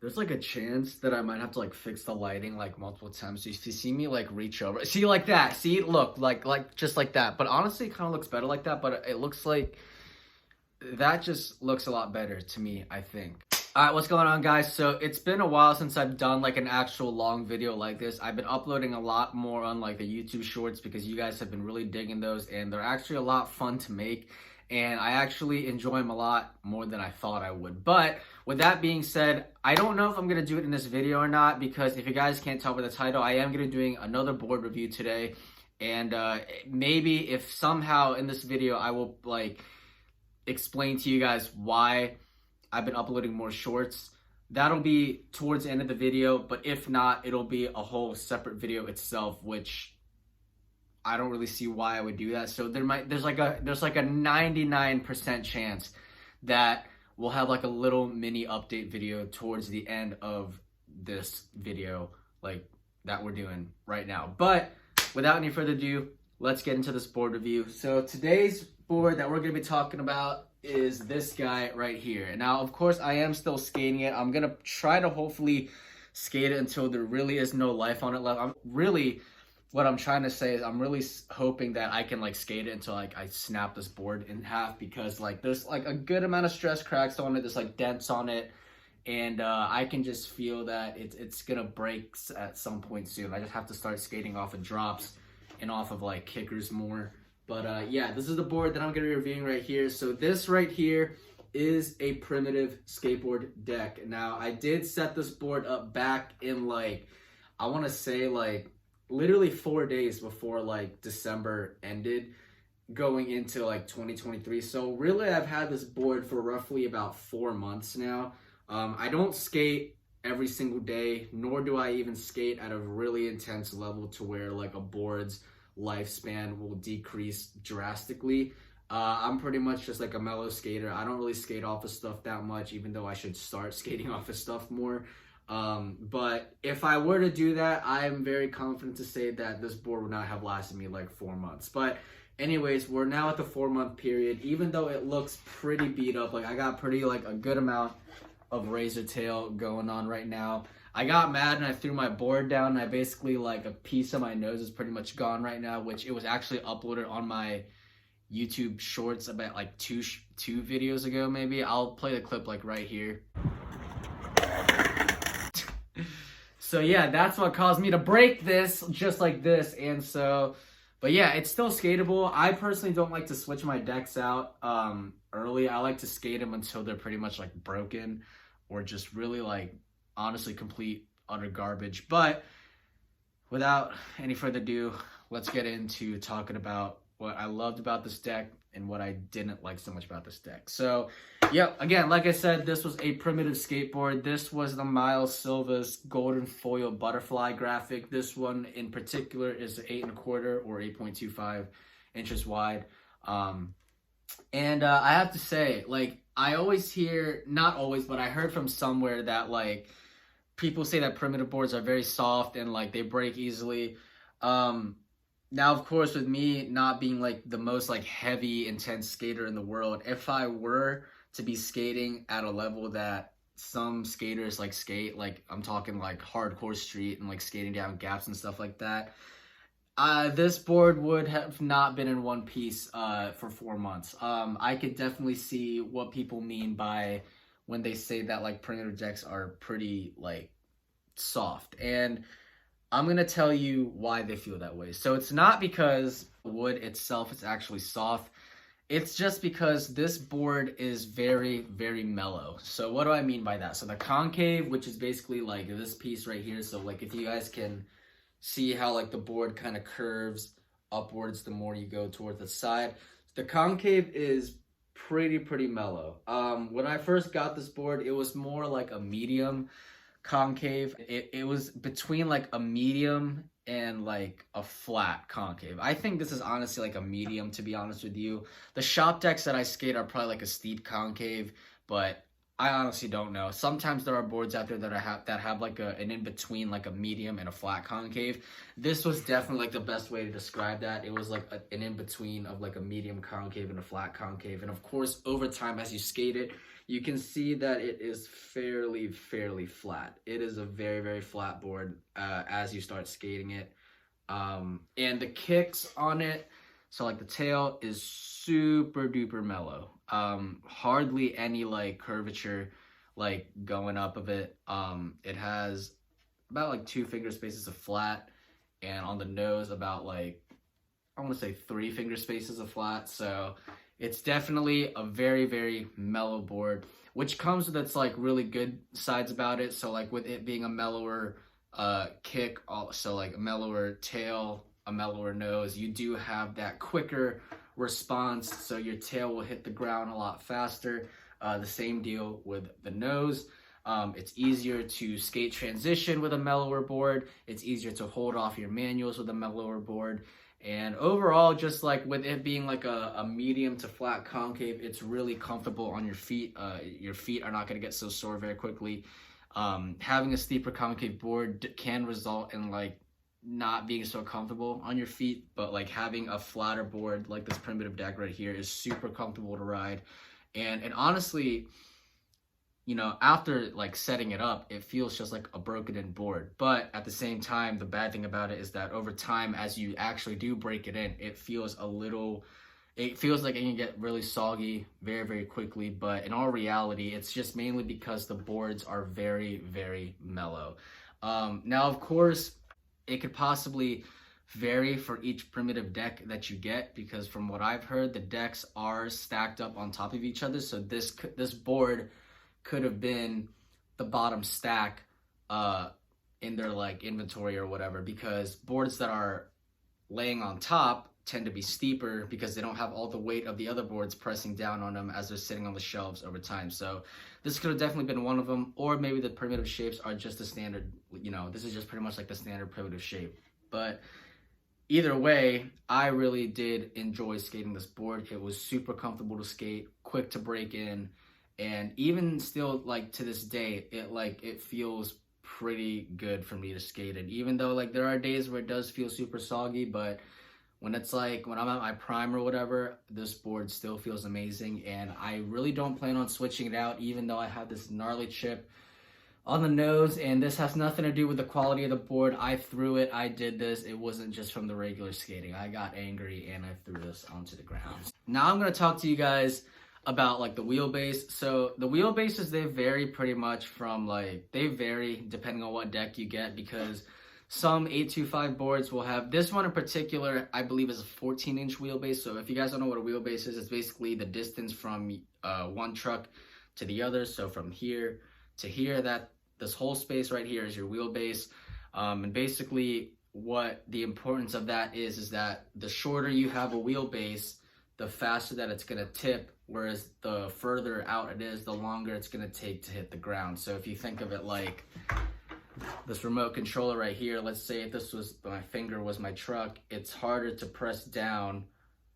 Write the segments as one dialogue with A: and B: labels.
A: There's like a chance that I might have to like fix the lighting like multiple times. So if you see me like reach over, see like that, see, look, like just like that. But honestly, it kind of looks better like that. But it looks like that just looks a lot better to me, I think. All right, what's going on, guys? So it's been a while since I've done like an actual long video like this. I've been uploading a lot more on like the YouTube shorts because you guys have been really digging those, and they're actually a lot fun to make. And I actually enjoy them a lot more than I thought I would. But with that being said, I don't know if I'm gonna do it in this video or not, because if you guys can't tell by the title, I am gonna be doing another board review today. And maybe if somehow in this video I will like explain to you guys why I've been uploading more shorts, that'll be towards the end of the video. But if not, it'll be a whole separate video itself, which I don't really see why I would do that. So there's like a 99% chance that we'll have like a little mini update video towards the end of this video, like that we're doing right now. But without any further ado, let's get into this board review. So today's board that we're going to be talking about is this guy right here. And now, of course, I am still skating it. I'm going to try to hopefully skate it until there really is no life on it left. What I'm trying to say is I'm really hoping that I can like skate it until like I snap this board in half, because like there's like a good amount of stress cracks on it. There's like dents on it. And I can just feel that it's going to break at some point soon. I just have to start skating off of drops and off of like kickers more. But yeah, this is the board that I'm going to be reviewing right here. So this right here is a primitive skateboard deck. Now, I did set this board up back in like, I want to say like literally 4 days before like December ended, going into like 2023. So really I've had this board for roughly about 4 months now. I don't skate every single day, nor do I even skate at a really intense level to where like a board's lifespan will decrease drastically. I'm pretty much just like a mellow skater. I don't really skate off of stuff that much, even though I should start skating off of stuff more. But if I were to do that, I am very confident to say that this board would not have lasted me like 4 months. But anyways, we're now at the 4-month period. Even though it looks pretty beat up, like I got pretty like a good amount of razor tail going on right now. I got mad and I threw my board down, and I basically like a piece of my nose is pretty much gone right now, which it was actually uploaded on my YouTube shorts about like two videos ago maybe. I'll play the clip like right here. So yeah, that's what caused me to break this, just like this. And so, but yeah, it's still skatable. I personally don't like to switch my decks out early. I like to skate them until they're pretty much like broken, or just really like honestly complete utter garbage. But without any further ado, let's get into talking about what I loved about this deck and what I didn't like so much about this deck. So yeah, again, like I said, this was a primitive skateboard. This was the Miles Silva's golden foil butterfly graphic. This one in particular is 8 1/4 or 8.25 inches wide. And I have to say, like, I always hear, not always, but I heard from somewhere that like people say that primitive boards are very soft and like they break easily. Now, of course, with me not being like the most like heavy, intense skater in the world, if I were to be skating at a level that some skaters like skate, like I'm talking like hardcore street and like skating down gaps and stuff like that, this board would have not been in one piece for 4 months. I could definitely see what people mean by when they say that like primitive decks are pretty like soft, and I'm gonna tell you why they feel that way. So it's not because wood itself is actually soft. It's just because this board is very, very mellow. So what do I mean by that? So the concave, which is basically like this piece right here. So like if you guys can see how like the board kind of curves upwards the more you go towards the side. The concave is pretty mellow. When I first got this board, it was more like a medium concave. It was between like a medium and like a flat concave. I think this is honestly like a medium, to be honest with you. The shop decks that I skate are probably like a steep concave, but I honestly don't know. Sometimes there are boards out there that have like an in between, like a medium and a flat concave. This was definitely like the best way to describe that. It was like an in between of like a medium concave and a flat concave. And of course, over time as you skate it, you can see that it is fairly flat. It is a very flat board as you start skating it. And the kicks on it, so like the tail is super duper mellow. Hardly any like curvature like going up of it. It has about like 2 finger spaces of flat, and on the nose about like, I want to say 3 finger spaces of flat. So it's definitely a very mellow board, which comes with its like really good sides about it. So like with it being a mellower kick, also like a mellower tail, a mellower nose, you do have that quicker response, so your tail will hit the ground a lot faster. The same deal with the nose. It's easier to skate transition with a mellower board. It's easier to hold off your manuals with a mellower board. And overall, just like with it being like a medium to flat concave, it's really comfortable on your feet. Your feet are not going to get so sore very quickly. Having a steeper concave board can result in like not being so comfortable on your feet, but like having a flatter board like this primitive deck right here is super comfortable to ride. And honestly, you know, after like setting it up, it feels just like a broken in board. But at the same time, the bad thing about it is that over time, as you actually do break it in, it feels like it can get really soggy very quickly. But in all reality, it's just mainly because the boards are very mellow. Now, of course, it could possibly vary for each primitive deck that you get, because from what I've heard, the decks are stacked up on top of each other. So this board could have been the bottom stack in their like inventory or whatever, because boards that are laying on top tend to be steeper because they don't have all the weight of the other boards pressing down on them as they're sitting on the shelves over time. So this could have definitely been one of them, or maybe the primitive shapes are just the standard, you know, this is just pretty much like the standard primitive shape. But either way, I really did enjoy skating this board. It was super comfortable to skate, quick to break in, and even still like to this day, it feels pretty good for me to skate it. Even though like there are days where it does feel super soggy, but when it's like when I'm at my prime or whatever, this board still feels amazing, and I really don't plan on switching it out, even though I have this gnarly chip on the nose. And this has nothing to do with the quality of the board. I threw it, I did this. It wasn't just from the regular skating. I got angry and I threw this onto the ground. Now I'm gonna talk to you guys about like the wheelbase. So the wheelbases, they vary pretty much from like, they vary depending on what deck you get, because some 825 boards will have, this one in particular, I believe is a 14-inch wheelbase. So if you guys don't know what a wheelbase is, it's basically the distance from one truck to the other. So from here to here, that this whole space right here is your wheelbase. And basically what the importance of that is that the shorter you have a wheelbase, the faster that it's gonna tip, whereas the further out it is, the longer it's gonna take to hit the ground. So if you think of it like this remote controller right here, let's say if this was, my finger was my truck, it's harder to press down.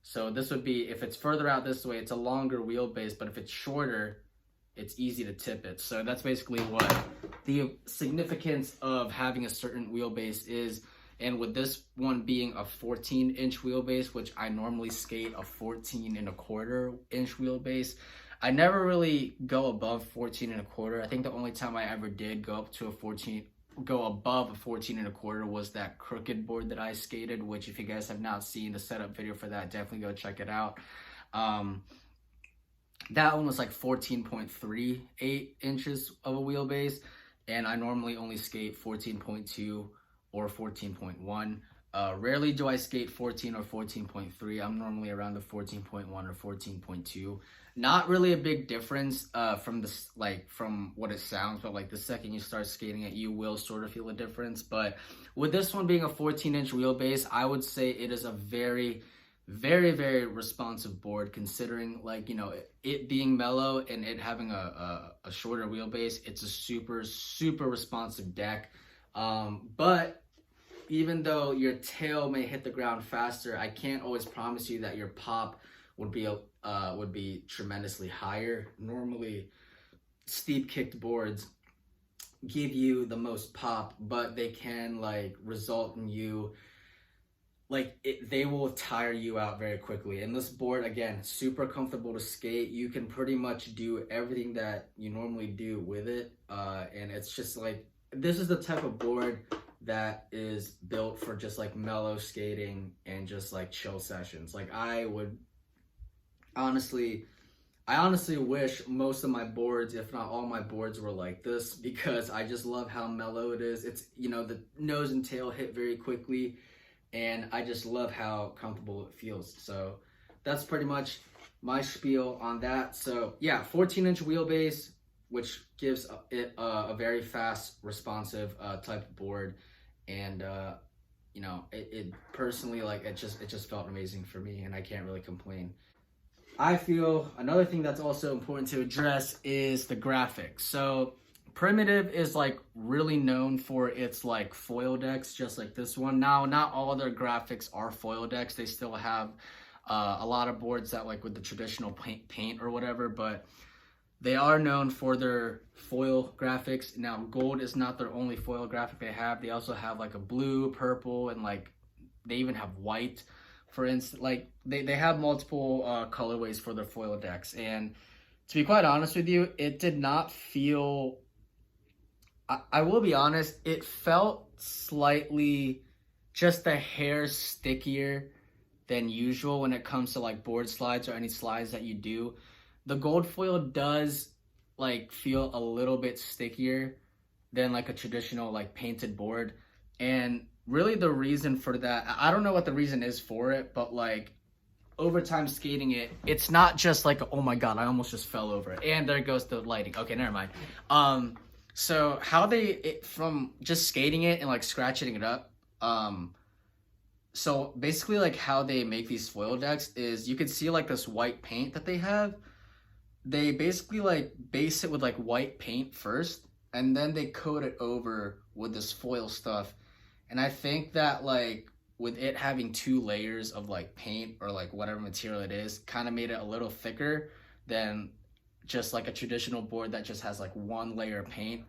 A: So this would be, if it's further out this way, it's a longer wheelbase, but if it's shorter, it's easy to tip it. So that's basically what the significance of having a certain wheelbase is. And with this one being a 14-inch wheelbase, which I normally skate a 14.25-inch wheelbase, I never really go above 14.25. I think the only time I ever did go above a 14.25 was that crooked board that I skated, which if you guys have not seen the setup video for that, definitely go check it out. That one was like 14.38 inches of a wheelbase, and I normally only skate 14.2 or 14.1. Rarely do I skate 14 or 14.3. I'm normally around the 14.1 or 14.2. Not really a big difference from this, like from what it sounds, but like the second you start skating it, you will sort of feel a difference. But with this one being a 14-inch wheelbase, I would say it is a very responsive board, considering like, you know, it being mellow and it having a shorter wheelbase. It's a super responsive deck. But even though your tail may hit the ground faster, I can't always promise you that your pop would be tremendously higher. Normally steep kicked boards give you the most pop, but they can like result in you like they will tire you out very quickly. And this board, again, super comfortable to skate. You can pretty much do everything that you normally do with it, and it's just like this is the type of board that is built for just like mellow skating and just like chill sessions. Like I honestly wish most of my boards, if not all my boards, were like this, because I just love how mellow it is. It's, you know, the nose and tail hit very quickly, and I just love how comfortable it feels. So that's pretty much my spiel on that. So yeah, 14-inch wheelbase, which gives it a very fast, responsive type of board, and you know, it personally, like, it just felt amazing for me, and I can't really complain. I feel another thing that's also important to address is the graphics. So Primitive is like really known for its like foil decks, just like this one. Now, not all of their graphics are foil decks. They still have a lot of boards that like with the traditional paint or whatever, but they are known for their foil graphics. Now, gold is not their only foil graphic they have. They also have like a blue, purple, and like they even have white. For instance, like they have multiple colorways for their foil decks, and to be quite honest with you, it did not feel, I will be honest, it felt slightly just a hair stickier than usual when it comes to like board slides or any slides that you do. The gold foil does like feel a little bit stickier than like a traditional like painted board, and really the reason for that, I don't know what the reason is for it, but like over time skating it, it's not just like, oh my god, I almost just fell over it, and there goes the lighting. Okay, never mind. So how from just skating it and like scratching it up, so basically like how they make these foil decks is you can see like this white paint that they have. They basically like base it with like white paint first, and then they coat it over with this foil stuff. And I think that like with it having 2 layers of like paint or like whatever material it is, kind of made it a little thicker than just like a traditional board that just has like 1 layer of paint,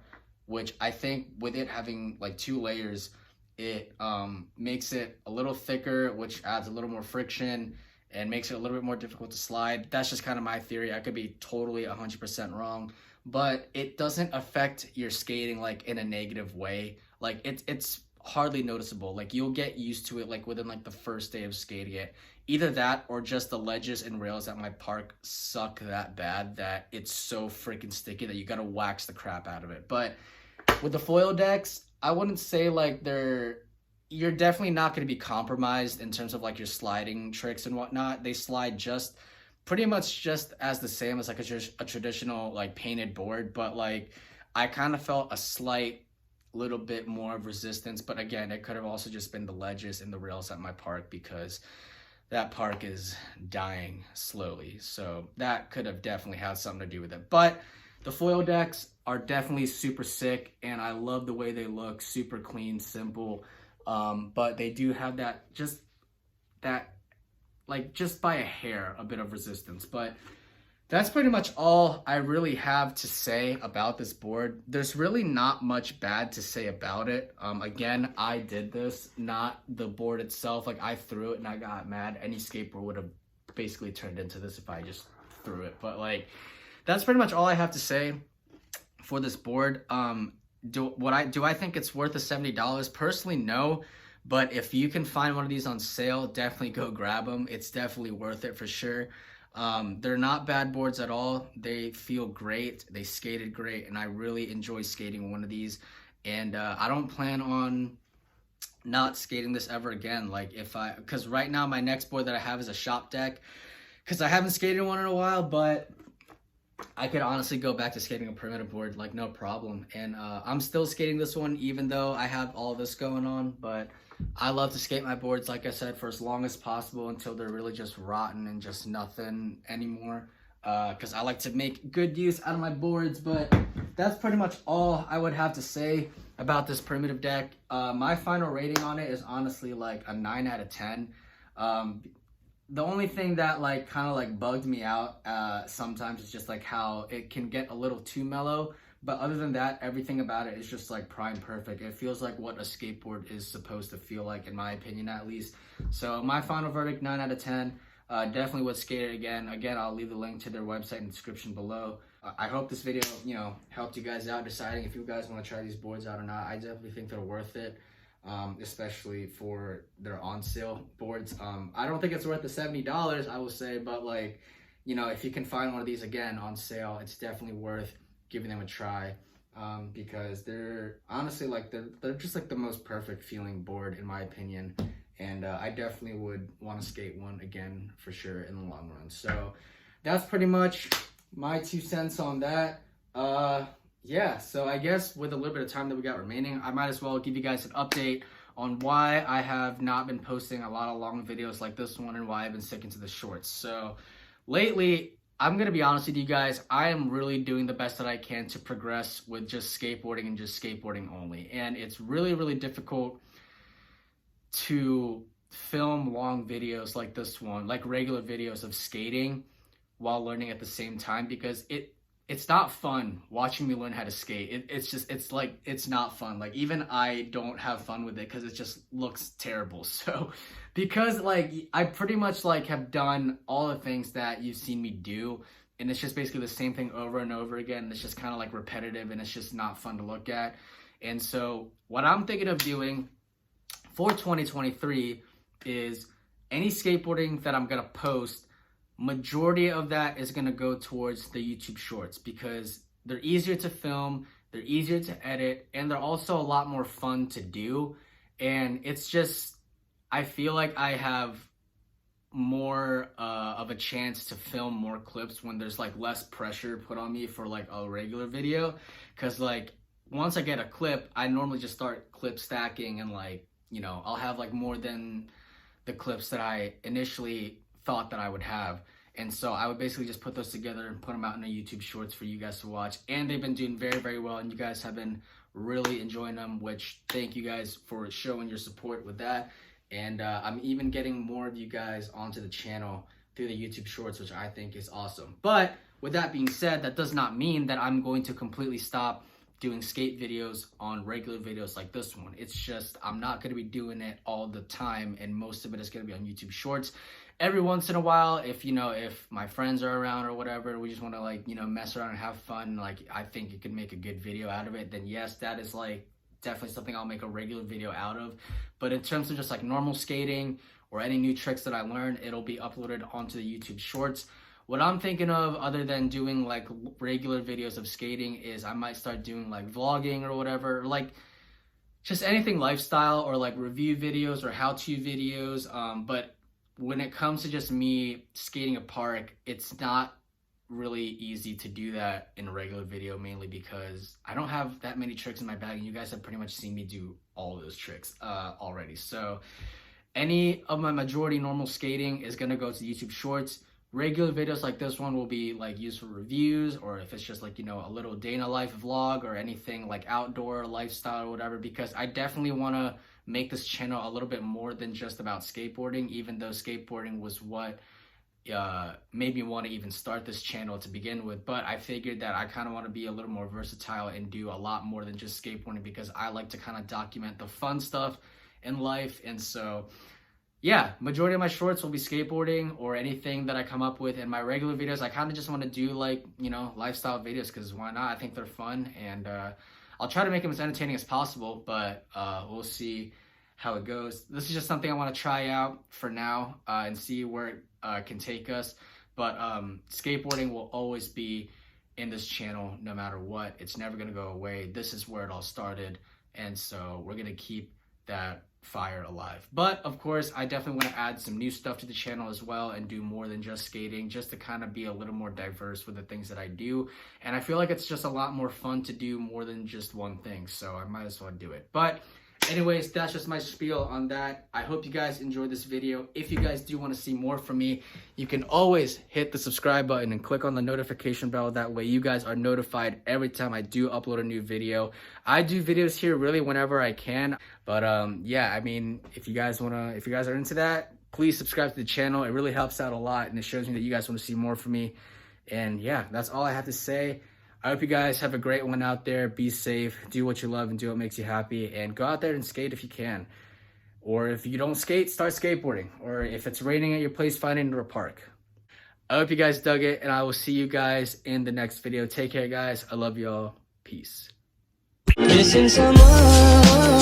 A: which I think with it having like 2 layers, it makes it a little thicker, which adds a little more friction and makes it a little bit more difficult to slide. That's just kind of my theory. I could be totally 100% wrong, but it doesn't affect your skating like in a negative way. Like it's hardly noticeable. Like you'll get used to it like within like the first day of skating it. Either that or just the ledges and rails at my park suck that bad that it's so freaking sticky that you gotta wax the crap out of it. But with the foil decks, I wouldn't say like you're definitely not going to be compromised in terms of like your sliding tricks and whatnot. They slide just pretty much just as the same as like a traditional like painted board, but like I kind of felt a slight little bit more of resistance. But again, it could have also just been the ledges and the rails at my park, because that park is dying slowly, so that could have definitely had something to do with it. But the foil decks are definitely super sick, and I love the way they look. Super clean, simple, but they do have that like just by a hair a bit of resistance. But that's pretty much all I really have to say about this board. There's really not much bad to say about it. Again, I did this, not the board itself. Like I threw it and I got mad. Any skateboard would have basically turned into this if I just threw it. But like, that's pretty much all I have to say for this board. Do I think it's worth the $70? Personally, no. But if you can find one of these on sale, definitely go grab them. It's definitely worth it for sure. They're not bad boards at all. They feel great. They skated great, and I really enjoy skating one of these. And I don't plan on not skating this ever again. Like because right now my next board that I have is a shop deck, because I haven't skated one in a while, but I could honestly go back to skating a primitive board like no problem. And I'm still skating this one even though I have all this going on. But I love to skate my boards, like I said, for as long as possible until they're really just rotten and just nothing anymore, because I like to make good use out of my boards. But that's pretty much all I would have to say about this primitive deck. My final rating on it is honestly like a 9 out of 10. the only thing that like kind of like bugged me out sometimes is just like how it can get a little too mellow. But other than that, everything about it is just like prime perfect. It feels like what a skateboard is supposed to feel like, in my opinion, at least. So my final verdict, 9 out of 10. Definitely would skate it again. Again, I'll leave the link to their website in the description below. I hope this video, helped you guys out deciding if you guys want to try these boards out or not. I definitely think they're worth it. Especially for their on sale boards. I don't think it's worth the $70, I will say, but like, if you can find one of these again on sale, it's definitely worth giving them a try, because they're honestly like, they're just like the most perfect feeling board in my opinion. And I definitely would want to skate one again for sure in the long run. So that's pretty much my 2 cents on that. Yeah, so I guess with a little bit of time that we got remaining, I might as well give you guys an update on why I have not been posting a lot of long videos like this one and why I've been sticking to the shorts. So lately, I'm going to be honest with you guys, I am really doing the best that I can to progress with just skateboarding and just skateboarding only. And it's really, really difficult to film long videos like this one, like regular videos of skating while learning at the same time, because it's not fun watching me learn how to skate. It's not fun. Like, even I don't have fun with it because it just looks terrible. So because like I pretty much like have done all the things that you've seen me do, and it's just basically the same thing over and over again. It's just kind of like repetitive, and it's just not fun to look at. And so what I'm thinking of doing for 2023 is any skateboarding that I'm gonna post, majority of that is going to go towards the YouTube shorts, because they're easier to film, they're easier to edit, and they're also a lot more fun to do. And it's just, I feel like I have more of a chance to film more clips when there's like less pressure put on me for like a regular video. Because like once I get a clip, I normally just start clip stacking, and like, I'll have like more than the clips that I initially thought that I would have. And so I would basically just put those together and put them out in the YouTube shorts for you guys to watch. And they've been doing very, very well, and you guys have been really enjoying them, which thank you guys for showing your support with that. And I'm even getting more of you guys onto the channel through the YouTube shorts, which I think is awesome. But with that being said, that does not mean that I'm going to completely stop doing skate videos on regular videos like this one. It's just, I'm not going to be doing it all the time, and most of it is going to be on YouTube shorts. Every once in a while, if my friends are around or whatever, we just want to like, mess around and have fun, like I think you can make a good video out of it, then yes, that is like definitely something I'll make a regular video out of. But in terms of just like normal skating or any new tricks that I learn, it'll be uploaded onto the YouTube shorts. What I'm thinking of, other than doing like regular videos of skating, is I might start doing like vlogging or whatever, like just anything lifestyle, or like review videos or how-to videos. But when it comes to just me skating a park, it's not really easy to do that in a regular video, mainly because I don't have that many tricks in my bag, and you guys have pretty much seen me do all of those tricks already. So any of my majority normal skating is going to go to YouTube shorts. Regular videos like this one will be like used for reviews, or if it's just like, a little day in a life vlog or anything like outdoor lifestyle or whatever, because I definitely want to make this channel a little bit more than just about skateboarding, even though skateboarding was what made me want to even start this channel to begin with. But I figured that I kind of want to be a little more versatile and do a lot more than just skateboarding, because I like to kind of document the fun stuff in life. And so yeah, majority of my shorts will be skateboarding or anything that I come up with. In my regular videos, I kind of just want to do like, lifestyle videos, because why not? I think they're fun, and I'll try to make them as entertaining as possible, but we'll see how it goes. This is just something I want to try out for now and see where it can take us. But skateboarding will always be in this channel no matter what. It's never going to go away. This is where it all started, and so we're going to keep that fire alive. But of course, I definitely want to add some new stuff to the channel as well, and do more than just skating, just to kind of be a little more diverse with the things that I do. And I feel like it's just a lot more fun to do more than just one thing, so I might as well do it. But anyways, that's just my spiel on that. I hope you guys enjoyed this video. If you guys do want to see more from me, you can always hit the subscribe button and click on the notification bell. That way you guys are notified every time I do upload a new video. I do videos here really whenever I can. But yeah, I mean, if you guys are into that, please subscribe to the channel. It really helps out a lot, and it shows me that you guys want to see more from me. And yeah, that's all I have to say. I hope you guys have a great one out there. Be safe, do what you love, and do what makes you happy. And go out there and skate if you can. Or if you don't skate, start skateboarding. Or if it's raining at your place, find it in a park. I hope you guys dug it, and I will see you guys in the next video. Take care, guys. I love y'all. Peace.
B: Missing someone.